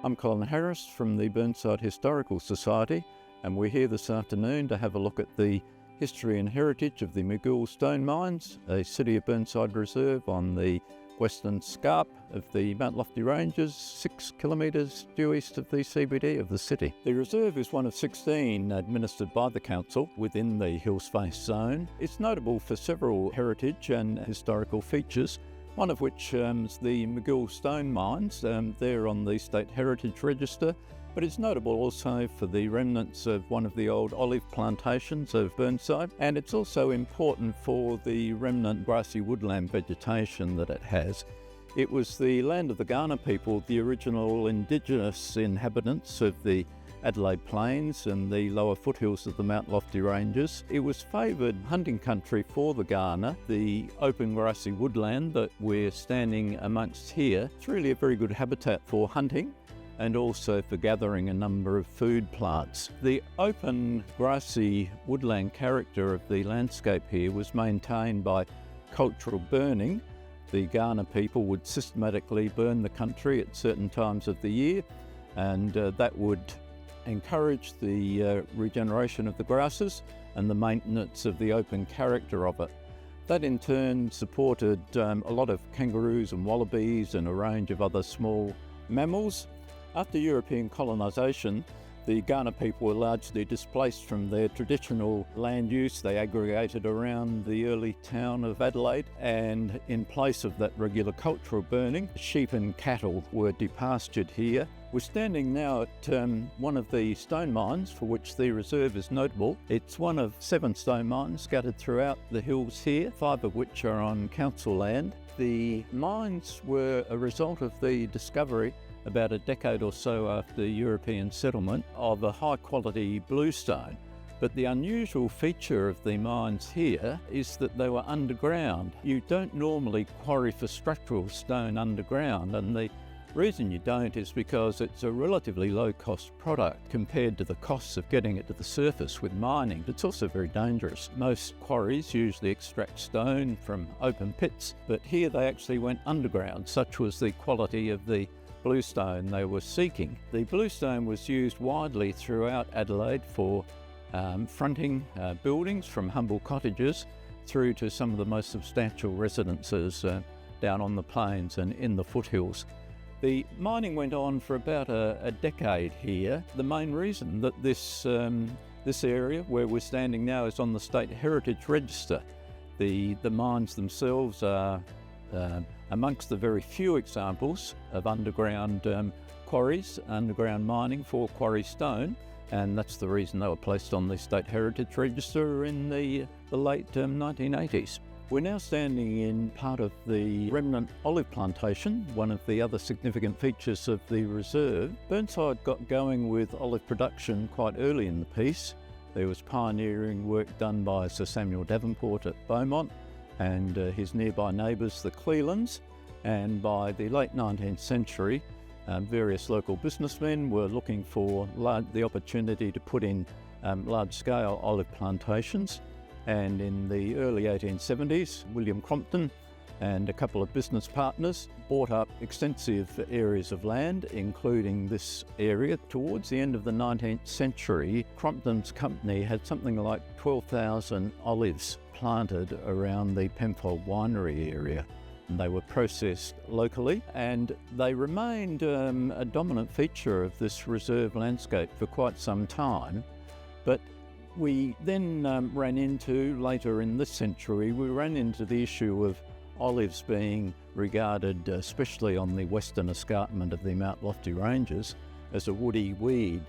I'm Colin Harris from the Burnside Historical Society, and we're here this afternoon to have a look at the history and heritage of the Magill Stone Mines, a City of Burnside reserve on the western scarp of the Mount Lofty Ranges, 6 kilometres due east of the CBD of the city. The reserve is one of 16 administered by the council within the Hills Face zone. It's notable for several heritage and historical features, one of which is the Magill Stone Mines. They're on the State Heritage Register, but it's notable also for the remnants of one of the old olive plantations of Burnside, and it's also important for the remnant grassy woodland vegetation that it has. It was the land of the Kaurna people, the original indigenous inhabitants of the Adelaide Plains and the lower foothills of the Mount Lofty Ranges. It was favoured hunting country for the Kaurna. The open grassy woodland that we're standing amongst here, it's really a very good habitat for hunting and also for gathering a number of food plants. The open grassy woodland character of the landscape here was maintained by cultural burning. The Kaurna people would systematically burn the country at certain times of the year, and that would encourage the regeneration of the grasses and the maintenance of the open character of it. That in turn supported a lot of kangaroos and wallabies and a range of other small mammals. After European colonisation, the Kaurna people were largely displaced from their traditional land use. They aggregated around the early town of Adelaide, and in place of that regular cultural burning, sheep and cattle were depastured here. We're standing now at one of the stone mines for which the reserve is notable. It's one of 7 stone mines scattered throughout the hills here, 5 of which are on council land. The mines were a result of the discovery about a decade or so after European settlement of a high quality bluestone. But the unusual feature of the mines here is that they were underground. You don't normally quarry for structural stone underground, and the reason you don't is because it's a relatively low cost product compared to the costs of getting it to the surface with mining. It's also very dangerous. Most quarries usually extract stone from open pits, but here they actually went underground. Such was the quality of the bluestone they were seeking. The bluestone was used widely throughout Adelaide for fronting buildings, from humble cottages through to some of the most substantial residences down on the plains and in the foothills. The mining went on for about a decade here. The main reason that this area where we're standing now is on the State Heritage Register. The mines themselves are amongst the very few examples of underground quarries, underground mining for quarry stone, and that's the reason they were placed on the State Heritage Register in the late 1980s. We're now standing in part of the remnant olive plantation, one of the other significant features of the reserve. Burnside got going with olive production quite early in the piece. There was pioneering work done by Sir Samuel Davenport at Beaumont and his nearby neighbours, the Clelands, and by the late 19th century, various local businessmen were looking for the opportunity to put in large-scale olive plantations. And in the early 1870s, William Crompton and a couple of business partners bought up extensive areas of land, including this area. Towards the end of the 19th century, Crompton's company had something like 12,000 olives planted around the Penfold winery area. And they were processed locally, and they remained a dominant feature of this reserve landscape for quite some time. But we then ran into, later in this century, we ran into the issue of olives being regarded, especially on the western escarpment of the Mount Lofty Ranges, as a woody weed,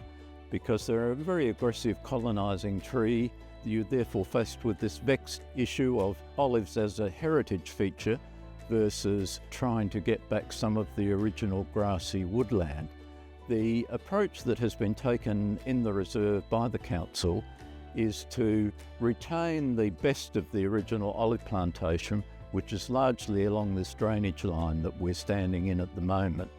because they're a very aggressive colonising tree. You're therefore faced with this vexed issue of olives as a heritage feature versus trying to get back some of the original grassy woodland. The approach that has been taken in the reserve by the council is to retain the best of the original olive plantation, which is largely along this drainage line that we're standing in at the moment.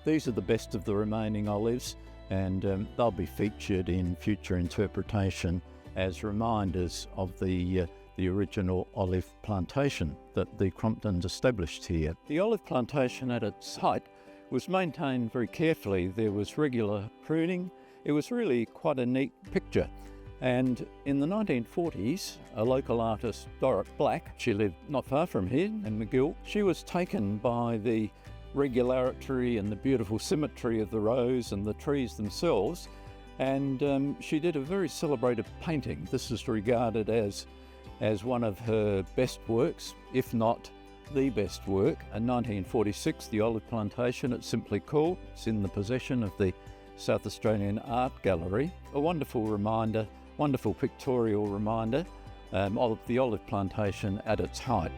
These are the best of the remaining olives, and they'll be featured in future interpretation as reminders of the original olive plantation that the Cromptons established here. The olive plantation at its height was maintained very carefully. There was regular pruning. It was really quite a neat picture. And in the 1940s, a local artist, Dorrit Black, she lived not far from here in Magill, she was taken by the regularity and the beautiful symmetry of the rows and the trees themselves, and she did a very celebrated painting. This is regarded as one of her best works, if not the best work. In 1946, the olive plantation, it's simply called, it's in the possession of the South Australian Art Gallery. A wonderful reminder, wonderful pictorial reminder of the olive plantation at its height.